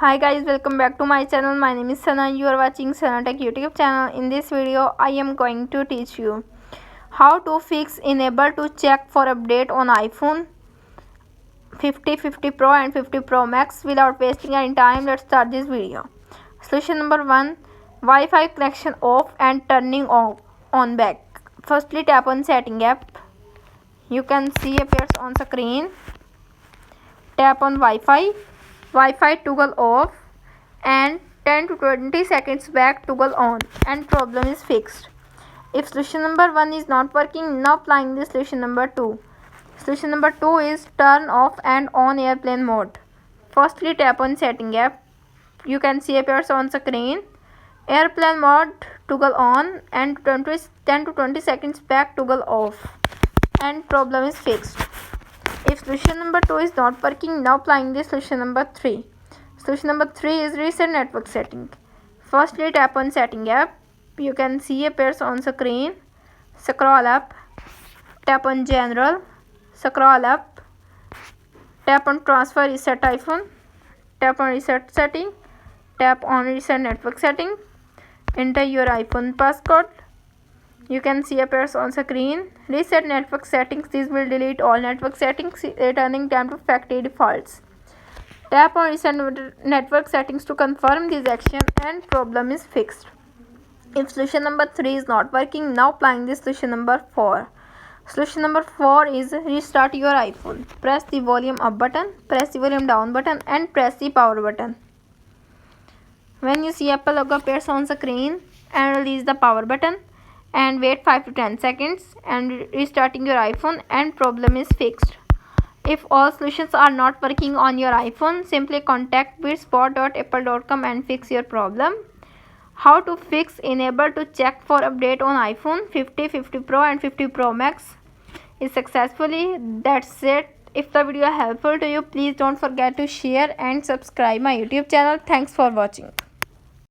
Hi guys, welcome back to my channel. My name is Sana. You are watching Sana Tech YouTube channel. In this video, I am going to teach you how to fix enable to check for update on iPhone 50, 50 Pro and 50 Pro Max without wasting any time. Let's start this video. Solution number 1, Wi-Fi connection off and turning on back. Firstly, tap on setting app. You can see appears on screen. Tap on Wi-Fi toggle off and 10 to 20 seconds back toggle on and problem is fixed. If solution number 1 is not working, now applying the solution number 2. Solution number 2 is turn off and on airplane mode. Firstly, tap on setting app. You can see appears on screen. Airplane mode toggle on and 10 to 20 seconds back toggle off and problem is fixed. If solution number 2 is not working, now applying the solution number 3. Solution number 3 is reset network setting. Firstly, tap on setting app. You can see appears on screen. Scroll up. Tap on general. Scroll up. Tap on transfer reset iPhone. Tap on reset setting. Tap on reset network setting. Enter your iPhone passcode. You can see appears on screen. Reset network settings. This will delete all network settings, returning them to factory defaults. Tap on reset network settings to confirm this action and problem is fixed. If solution number 3 is not working, now applying this solution number 4. Solution number 4 is restart your iPhone. Press the volume up button, press the volume down button and press the power button. When you see Apple logo appears on screen, and release the power button and wait 5 to 10 seconds and restarting your iPhone and problem is fixed. If all solutions are not working on your iPhone, simply contact bitspot.apple.com and fix your problem. How to fix enable to check for update on iPhone 50, 50 Pro and 50 Pro Max is successfully. That's it. If the video is helpful to you, please don't forget to share and subscribe my YouTube channel. Thanks for watching.